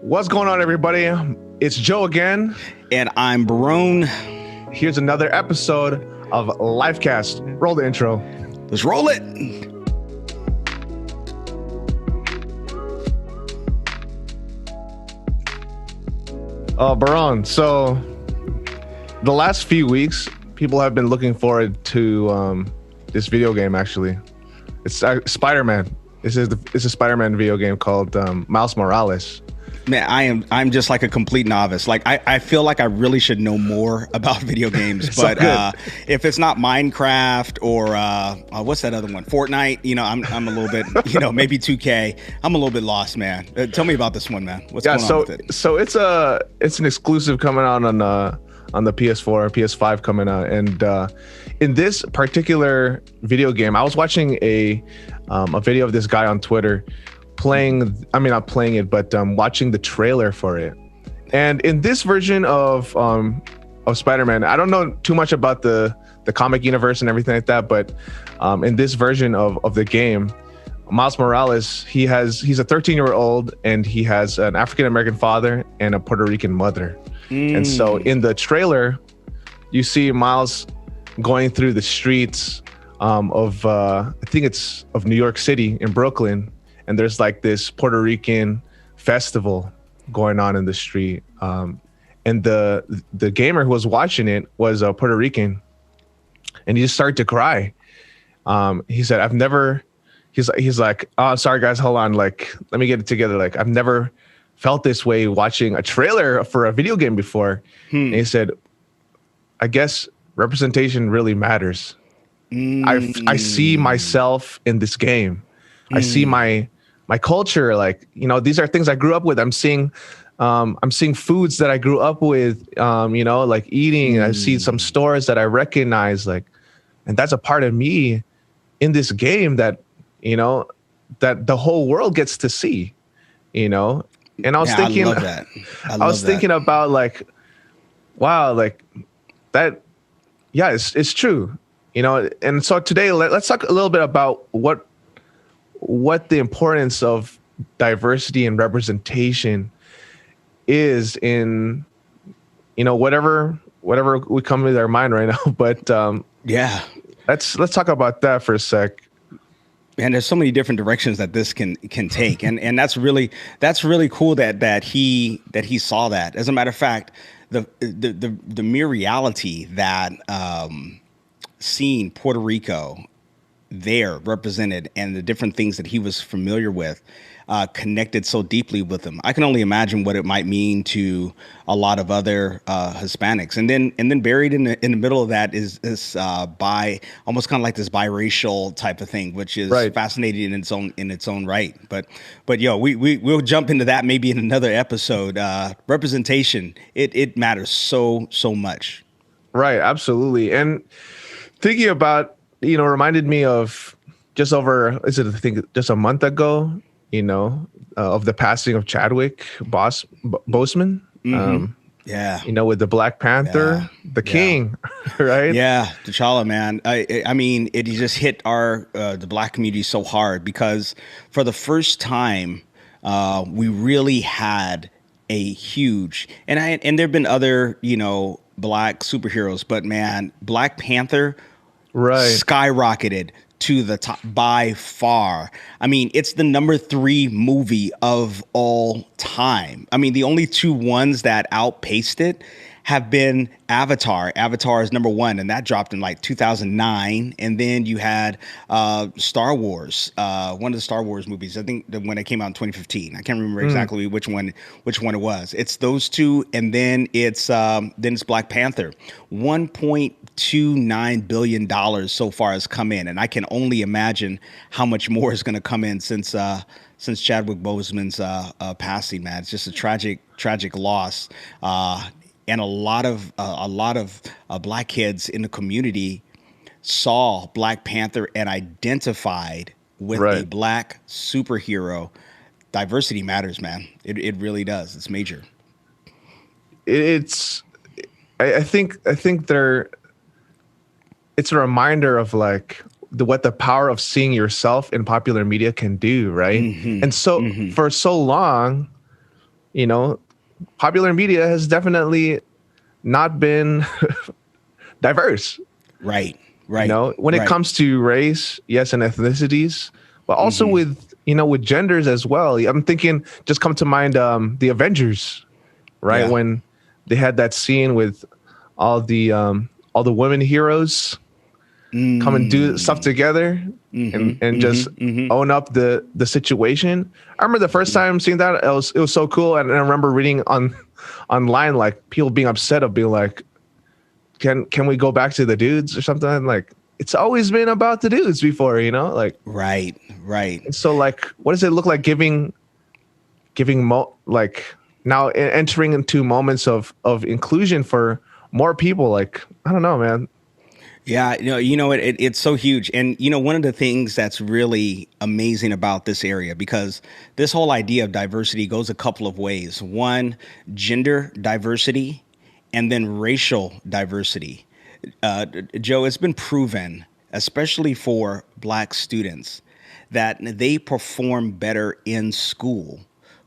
What's going on, everybody? It's Joe again. And I'm Barone. Here's another episode of Lifecast. Roll the intro. Let's roll it. Barone, so the last few weeks, people have been looking forward to this video game, actually. It's Spider-Man. It's a Spider-Man video game called Miles Morales. Man, I'm just like a complete novice. Like I feel like I really should know more about video games, but if it's not Minecraft or what's that other one, Fortnite, I'm a little bit, maybe 2K. I'm a little bit lost, man. Tell me about this one, man. What's going on with it? So it's an exclusive coming out on the PS4 or PS5 coming out, and in this particular video game, I was watching a video of this guy on Twitter watching the trailer for it. And in this version of Spider-Man, I don't know too much about the comic universe and everything like that, but in this version of the game, Miles Morales, he's a 13-year-old and he has an African-American father and a Puerto Rican mother. And so in the trailer, you see Miles going through the streets of New York City in Brooklyn, and there's like this Puerto Rican festival going on in the street. And the gamer who was watching it was a Puerto Rican, and he just started to cry. He said, he's like, oh, sorry guys, hold on. Like, let me get it together. Like, I've never felt this way watching a trailer for a video game before. And he said, I guess representation really matters. I see myself in this game. I see my culture. Like, these are things I grew up with. I'm seeing foods that I grew up with, like eating. I see some stores that I recognize, like, and that's a part of me in this game that, that the whole world gets to see, And I was thinking, I love that. I was thinking about like, wow, like that. Yeah, it's true. And so today let's talk a little bit about what the importance of diversity and representation is in, whatever we come to our mind right now. But let's talk about that for a sec. And there's so many different directions that this can take, and that's really cool that he saw that. As a matter of fact, the mere reality that seeing Puerto Rico there represented and the different things that he was familiar with connected so deeply with him. I can only imagine what it might mean to a lot of other Hispanics. And then buried in the middle of that is this almost kind of like this biracial type of thing, which is fascinating in its own right. But we'll jump into that maybe in another episode. Representation, it matters so much. Right, absolutely. And thinking about, reminded me of just a month ago, of the passing of Chadwick Boseman. With the Black Panther, the King, right? Yeah, T'Challa, man. I mean, it just hit the Black community so hard because for the first time, we really had a huge and there've been other Black superheroes, but man, Black Panther skyrocketed to the top by far. I mean, it's the number 3 movie of all time. I mean, the only 2 ones that outpaced it have been Avatar. Avatar is number 1, and that dropped in like 2009. And then you had Star Wars, one of the Star Wars movies. I think when it came out in 2015. I can't remember exactly which one it was. It's those 2, and then it's Black Panther. $1.29 billion so far has come in, and I can only imagine how much more is going to come in since Chadwick Boseman's passing. Man, it's just a tragic loss. And a lot of Black kids in the community saw Black Panther and identified with a Black superhero. Diversity matters, man. It really does. It's major. I think it's a reminder of like what the power of seeing yourself in popular media can do, right? And so for so long, you know, popular media has definitely not been diverse. Right. You Right. know, when it Right. comes to race, yes, and ethnicities, but also Mm-hmm. with, with genders as well. I'm thinking, just come to mind, the Avengers, right? Yeah. When they had that scene with all the women heroes come and do stuff Mm. together, Mm-hmm. and just Mm-hmm. Mm-hmm. own up the situation. I remember the first time seeing that, it was so cool, and I remember reading online, like, people being upset of being like, can we go back to the dudes or something? And like, it's always been about the dudes before, like. Right. Right. And so, like, what does it look like like, now entering into moments of inclusion for more people? Like, I don't know, man. Yeah, it's so huge. And, one of the things that's really amazing about this area, because this whole idea of diversity goes a couple of ways. One, gender diversity, and then racial diversity. Joe, it's been proven, especially for Black students, that they perform better in school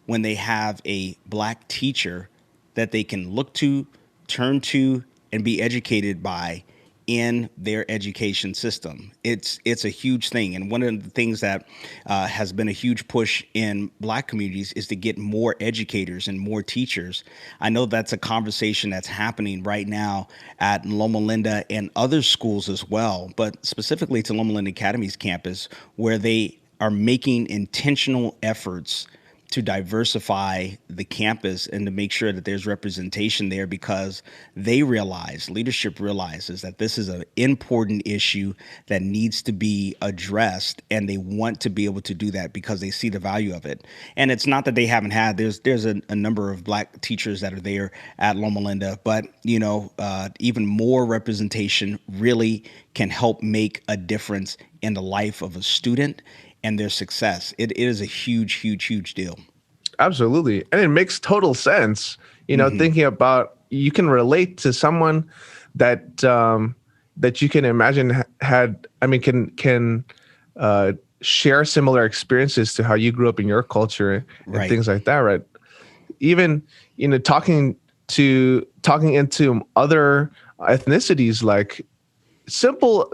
when they have a Black teacher that they can look to, turn to, and be educated by in their education system. It's a huge thing, and one of the things that has been a huge push in Black communities is to get more educators and more teachers. I know that's a conversation that's happening right now at Loma Linda and other schools as well, but specifically to Loma Linda Academy's campus, where they are making intentional efforts to diversify the campus and to make sure that there's representation there, because leadership realizes that this is an important issue that needs to be addressed, and they want to be able to do that because they see the value of it. And it's not that they haven't had, there's a number of Black teachers that are there at Loma Linda, but even more representation really can help make a difference in the life of a student and their success. It is a huge, huge, huge deal. Absolutely. And it makes total sense, Hmm. thinking about, you can relate to someone that you can imagine had, I mean, can share similar experiences to how you grew up in your culture and Right. things like that, right? Even, talking into other ethnicities, like, simple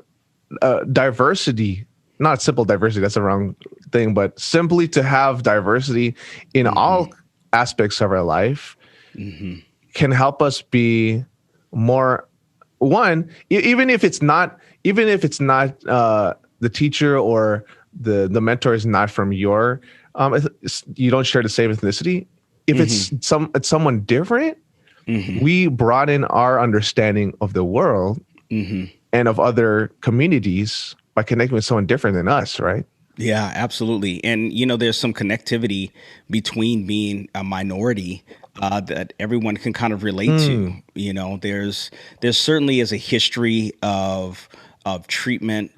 diversity, not simple diversity, that's the wrong thing, but simply to have diversity in Hmm. all aspects of our life Hmm. can help us be more, one, even if it's not the teacher or the mentor is not from your, you don't share the same ethnicity. If Hmm. it's someone different, Hmm. we broaden our understanding of the world Hmm. and of other communities by connecting with someone different than us, right? Yeah, absolutely. And there's some connectivity between being a minority that everyone can kind of relate to. Mm, There's certainly is a history of treatment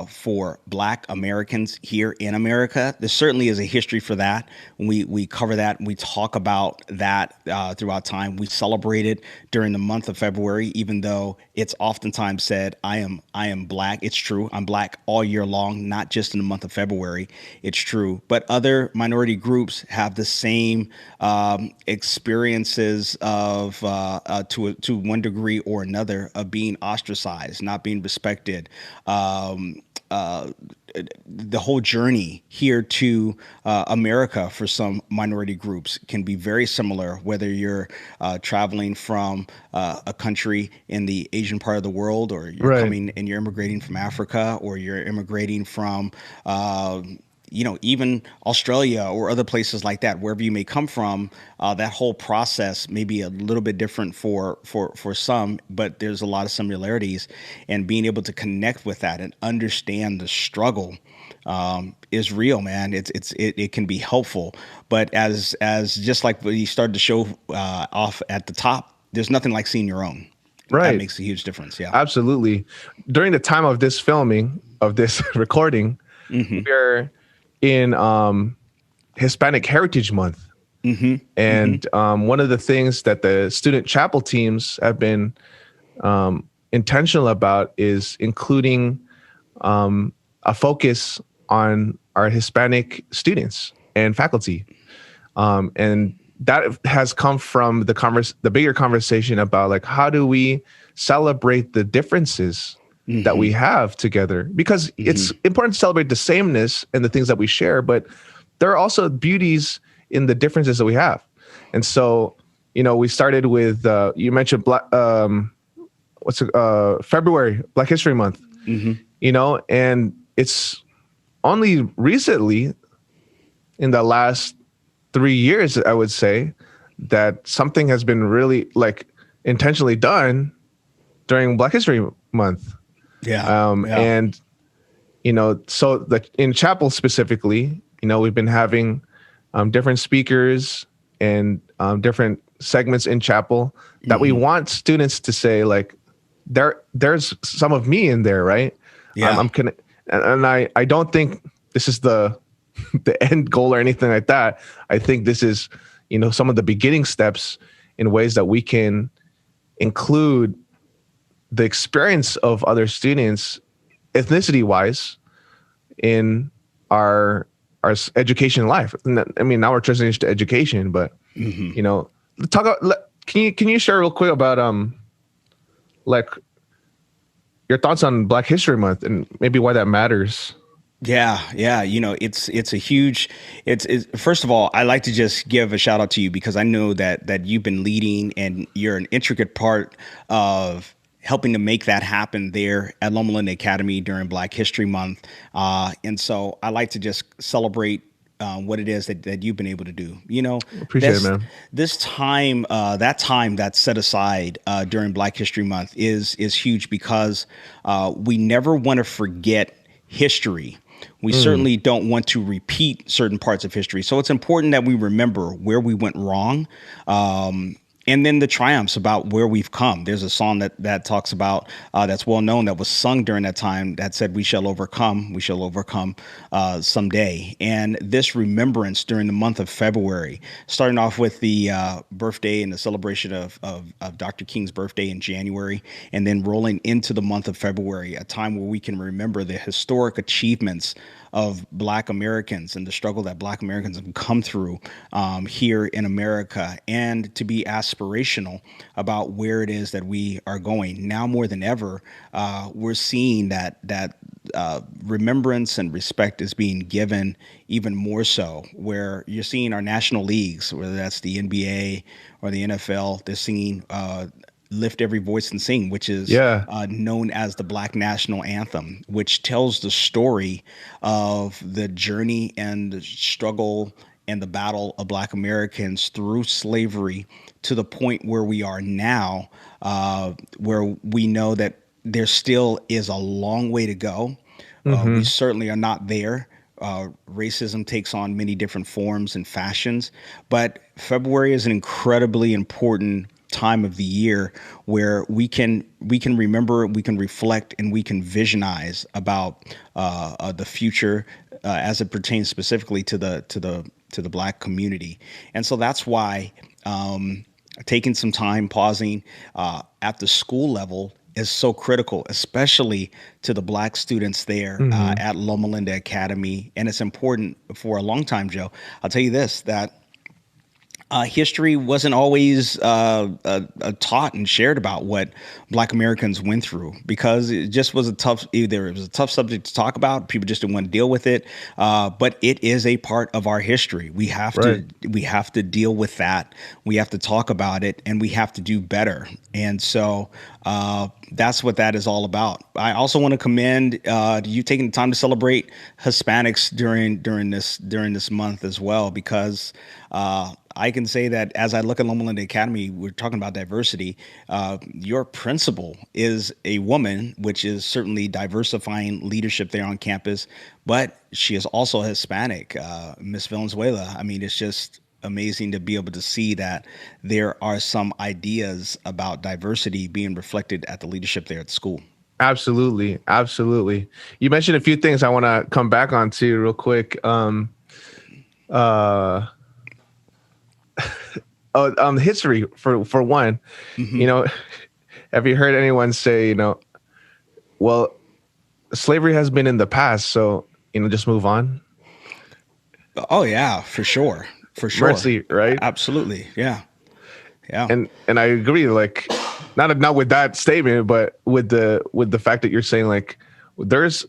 for Black Americans here in America. There certainly is a history for that. We cover that. We talk about that throughout time. We celebrate it during the month of February, even though it's oftentimes said, I am Black. It's true. I'm Black all year long, not just in the month of February. It's true. But other minority groups have the same experiences of to one degree or another of being ostracized, not being respected. Um, uh, the whole journey here to America for some minority groups can be very similar, whether you're traveling from a country in the Asian part of the world, or you're right. coming and you're immigrating from Africa, or you're immigrating from even Australia or other places like that. Wherever you may come from, that whole process may be a little bit different for some, but there's a lot of similarities. And being able to connect with that and understand the struggle is real, man. It can be helpful, but as just like we started to show off at the top, there's nothing like seeing your own. That Right. makes a huge difference. Yeah. Absolutely. During the time of this filming, of this recording, Hmm. we're in Hispanic Heritage Month. Hmm. Hmm. And one of the things that the student chapel teams have been intentional about is including a focus on our Hispanic students and faculty. And that has come from the bigger conversation about like, how do we celebrate the differences that we have together? Because it's important to celebrate the sameness and the things that we share, but there are also beauties in the differences that we have. And so, we started with, you mentioned February, Black History Month, and it's only recently in the last 3 years, I would say, that something has been really like intentionally done during Black History Month. And, so in chapel specifically, we've been having different speakers and different segments in chapel that we want students to say, like, there's some of me in there, right? And I don't think this is the end goal or anything like that. I think this is, some of the beginning steps in ways that we can include the experience of other students, ethnicity wise, in our education life. I mean, now we're transitioning to education, but can you share real quick about like your thoughts on Black History Month and maybe why that matters? Yeah. It's a huge, first of all, I like to just give a shout out to you because I know that you've been leading and you're an intricate part of helping to make that happen there at Loma Linda Academy during Black History Month. And so I like to just celebrate what it is that you've been able to do. Appreciate it, man. This time, that time that's set aside during Black History Month is huge because we never want to forget history. We certainly don't want to repeat certain parts of history. So it's important that we remember where we went wrong. And then the triumphs about where we've come. There's a song that talks about that's well known that was sung during that time that said, we shall overcome someday. And this remembrance during the month of February, starting off with the birthday and the celebration of Dr. King's birthday in January, and then rolling into the month of February, a time where we can remember the historic achievements of Black Americans and the struggle that Black Americans have come through here in America, and to be aspirational about where it is that we are going. Now more than ever, we're seeing that remembrance and respect is being given even more so, where you're seeing our national leagues, whether that's the NBA or the NFL, they're singing Lift Every Voice and Sing, which is known as the Black National Anthem, which tells the story of the journey and the struggle and the battle of Black Americans through slavery to the point where we are now, where we know that there still is a long way to go. We certainly are not there. Racism takes on many different forms and fashions, but February is an incredibly important time of the year where we can remember, we can reflect, and we can visionize about the future as it pertains specifically to the Black community. And so that's why taking some time, pausing at the school level is so critical, especially to the Black students there at Loma Linda Academy. And it's important for a long time, Joe. I'll tell you this, that history wasn't always taught and shared about what Black Americans went through, because it just was either it was a tough subject to talk about. People just didn't want to deal with it. But it is a part of our history. We have to deal with that. We have to talk about it, and we have to do better. And so that's what that is all about. I also want to commend you taking the time to celebrate Hispanics during this month as well, because I can say that as I look at Loma Linda Academy, we're talking about diversity. Your principal is a woman, which is certainly diversifying leadership there on campus, but she is also Hispanic, Miss Valenzuela. I mean, it's just amazing to be able to see that there are some ideas about diversity being reflected at the leadership there at the school. Absolutely. Absolutely. You mentioned a few things I want to come back on to real quick. History for one, have you heard anyone say, well, slavery has been in the past, so, just move on? Oh yeah, for sure. For sure. mercy, right? Absolutely. Yeah. Yeah. And I agree, like not with that statement, but with the fact that you're saying like there's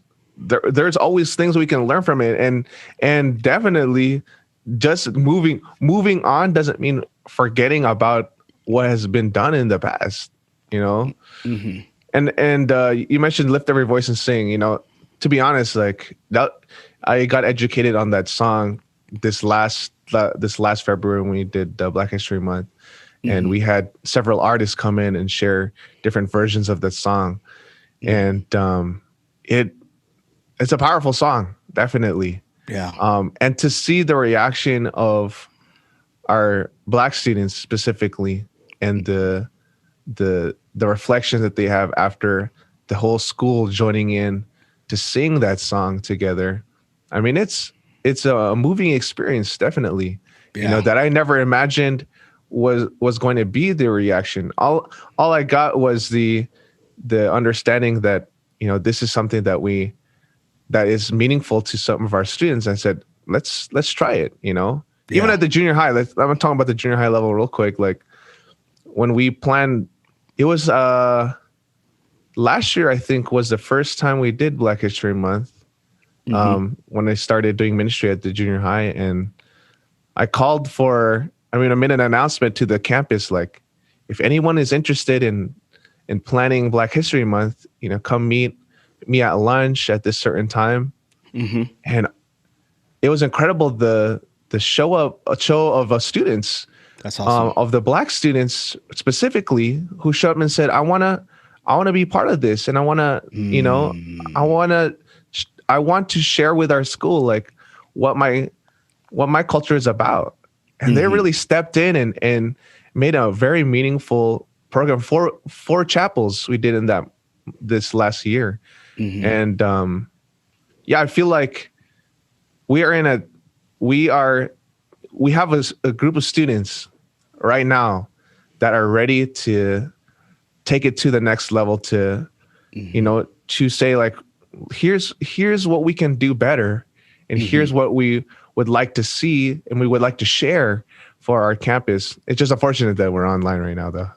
there's always things we can learn from it, and definitely just moving on doesn't mean forgetting about what has been done in the past, you know. Hmm. And you mentioned lift every voice and sing, you know. To be honest, like that, I got educated on that song this last February when we did Black History Month, and Hmm. we had several artists come in and share different versions of that song. Hmm. And it it's a powerful song, definitely. Yeah. And to see the reaction of our Black students specifically, and the reflection that they have after the whole school joining in to sing that song together. I mean, it's a moving experience, definitely. You know, Yeah. that I never imagined was going to be the reaction. All I got was the understanding that, you know, this is something that is meaningful to some of our students. I said, let's try it, you know. Even Yeah. at the junior high, I'm talking about the junior high level real quick. Like when we planned, it was last year, I think, was the first time we did Black History Month. Hmm. When I started doing ministry at the junior high, and I called for, I made an announcement to the campus, like, if anyone is interested in planning Black History Month, you know, come meet me at lunch at this certain time. Hmm. And it was incredible, the show of students, That's awesome. of the Black students specifically, who showed up and said, I want to be part of this, and I want to, you know, I Mm. want to I want to share with our school like what my culture is about. And they Hmm. really stepped in and made a very meaningful program. Four chapels we did in that this last year. Hmm. And yeah, I feel like we are in a we are we have a group of students right now that are ready to take it to the next level, to, you Hmm. know, to say like, here's what we can do better, and Hmm. here's what we would like to see and we would like to share for our campus. It's just unfortunate that we're online right now, though.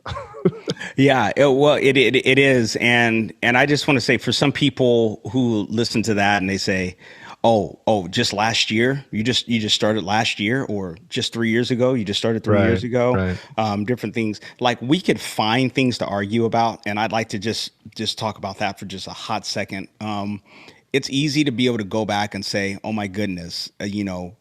Yeah, well, it is, and I just want to say, for some people who listen to that and they say, "Oh, just last year, you just started last year, or just 3 years ago, you just started 3 years Right, ago," right. different things. Like, we could find things to argue about, and I'd like to just talk about that for just a hot second. It's easy to be able to go back and say, "Oh my goodness,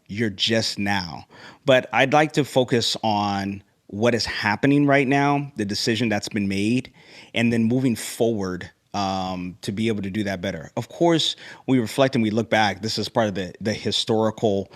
you're just now," but I'd like to focus on what is happening right now, the decision that's been made, and then moving forward, to be able to do that better. Of course, we reflect and we look back. This is part of the historical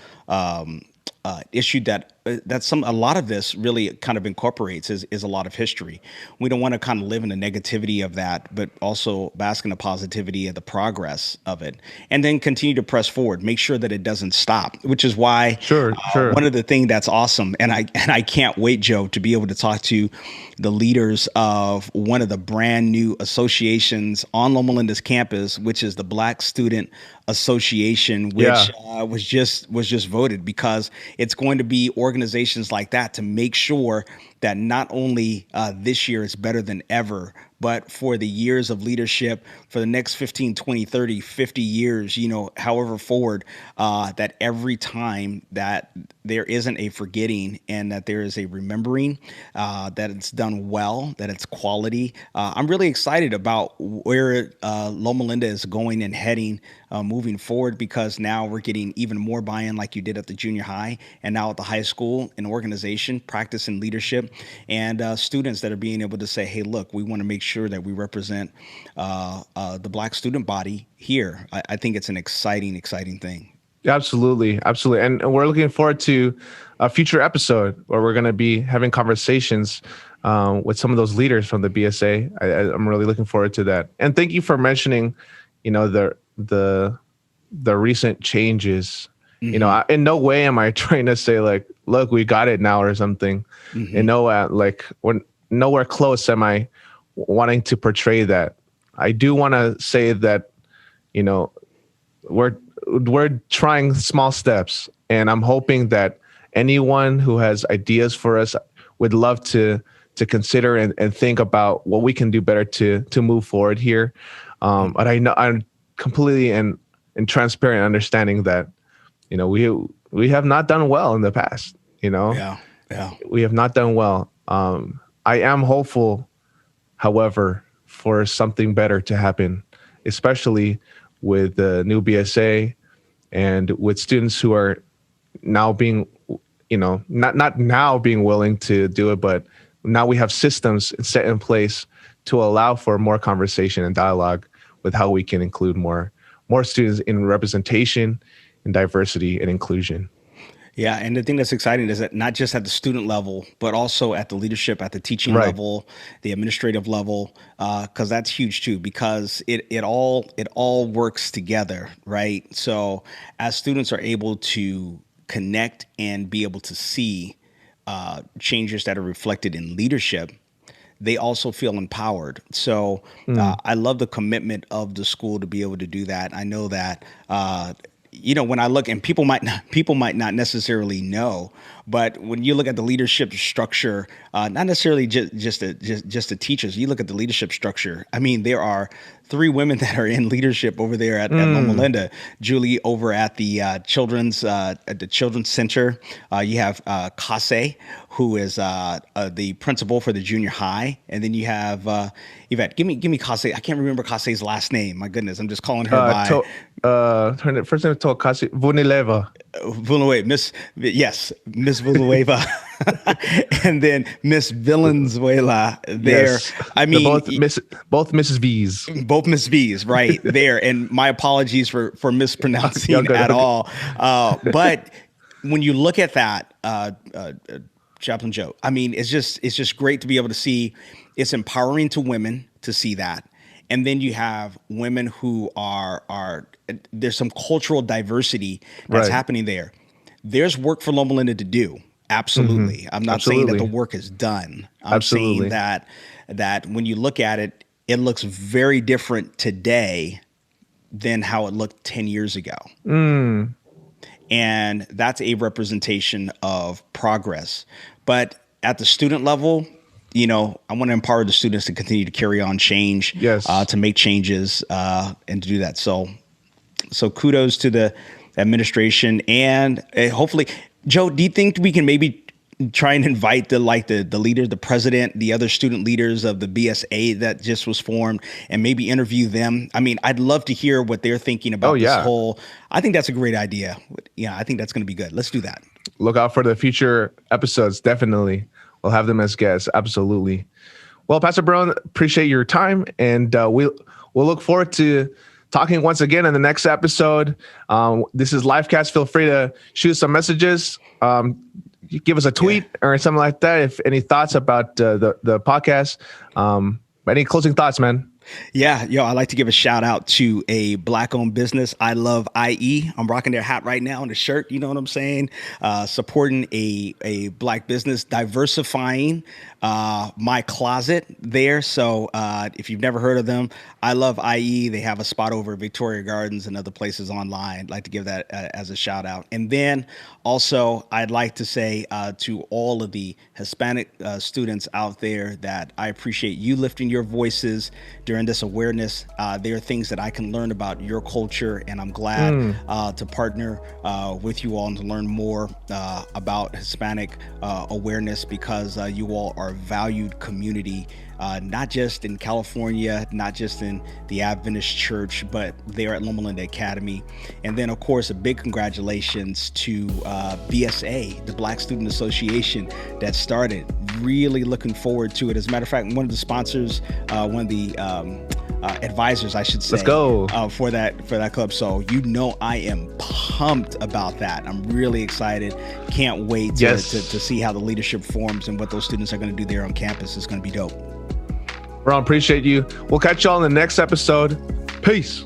issue that a lot of this really kind of incorporates, is a lot of history. We don't want to kind of live in the negativity of that, but also bask in the positivity of the progress of it, and then continue to press forward. Make sure that it doesn't stop, which is why Sure, sure. one of the things that's awesome, and I can't wait, Joe, to be able to talk to the leaders of one of the brand new associations on Loma Linda's campus, which is the Black Student Association, Yeah. which was just voted, because it's going to be organizations like that to make sure that not only this year is better than ever, but for the years of leadership, for the next 15, 20, 30, 50 years, however forward, that every time that there isn't a forgetting and that there is a remembering, that it's done well, that it's quality. I'm really excited about where Loma Linda is going and heading, moving forward, because now we're getting even more buy-in, like you did at the junior high, and now at the high school, an organization, practice and leadership, and students that are being able to say, "Hey, look, we want to make sure that we represent the Black student body here." I think it's an exciting, exciting thing. Absolutely, absolutely, and we're looking forward to a future episode where we're going to be having conversations with some of those leaders from the BSA. I'm really looking forward to that. And thank you for mentioning, you know, the recent changes. You know, Hmm. in no way am I trying to say like, look, we got it now or something. Hmm. And no, like we're nowhere close am I wanting to portray that. I do want to say that, you know, we're trying small steps, and I'm hoping that anyone who has ideas for us, would love to consider and think about what we can do better to move forward here. But I know I'm completely and transparent, understanding that, we have not done well in the past. Yeah. We have not done well. I am hopeful, however, for something better to happen, especially with the new BSA and with students who are now being, not now being willing to do it, but now we have systems set in place to allow for more conversation and dialogue with how we can include more students in representation and diversity and inclusion. Yeah, and the thing that's exciting is that not just at the student level, but also at the leadership, at the teaching level, the administrative level, because that's huge too. Because it all works together, right? So as students are able to connect and be able to see changes that are reflected in leadership, they also feel empowered. So I love the commitment of the school to be able to do that. I know that. When I look, and people might not necessarily know, but when you look at the leadership structure, not necessarily just the teachers, you look at the leadership structure. I mean, there are 3 women that are in leadership over there at Loma Linda. Julie over at the children's center. You have Kase, who is the principal for the junior high, and then you have Yvette. Give me Kase. I can't remember Kase's last name. My goodness, I'm just calling her by. Her first name is Kase Vunileva. Miss Villanueva, and then Miss Valenzuela there. Yes. I mean, both Mrs. V's. Both Miss V's, right there. And my apologies for mispronouncing at all. But when you look at that, Chaplain Joe, I mean, it's just great to be able to see. It's empowering to women to see that. And then you have women who are there's some cultural diversity that's happening there. There's work for Loma Linda to do. Absolutely. Mm-hmm. I'm not saying that the work is done. I'm saying that when you look at it, it looks very different today than how it looked 10 years ago. And that's a representation of progress. But at the student level, I want to empower the students to continue to carry on change, to make changes, and to do that. So kudos to the administration, and hopefully, Joe, do you think we can maybe try and invite the leader, the president, the other student leaders of the BSA that just was formed, and maybe interview them? I mean, I'd love to hear what they're thinking about this whole. I think that's a great idea. Yeah, I think that's going to be good. Let's do that. Look out for the future episodes. Definitely. We'll have them as guests. Absolutely. Well, Pastor Brown, appreciate your time. And we'll look forward to talking once again in the next episode. This is Livecast. Feel free to shoot some messages. Give us a tweet or something like that. If any thoughts about the podcast. Any closing thoughts, man? Yeah, I'd like to give a shout out to a Black-owned business. I love IE. I'm rocking their hat right now on the shirt. You know what I'm saying? Supporting a Black business, diversifying my closet there. So if you've never heard of them, I love IE. They have a spot over at Victoria Gardens and other places online. I'd like to give that as a shout out. And then also, I'd like to say to all of the Hispanic students out there that I appreciate you lifting your voices during this awareness. There are things that I can learn about your culture, and I'm glad to partner with you all and to learn more about Hispanic awareness, because you all are a valued community, not just in California, not just in the Adventist Church, but there at Loma Linda Academy. And then, of course, a big congratulations to BSA, the Black Student Association that started. Really looking forward to it. As a matter of fact, one of the sponsors, one of the advisors, I should say, let's go for that club. So I am pumped about that. I'm really excited. Can't wait to see how the leadership forms and what those students are going to do there on campus. It's going to be dope. Ron, appreciate you. We'll catch y'all in the next episode. Peace.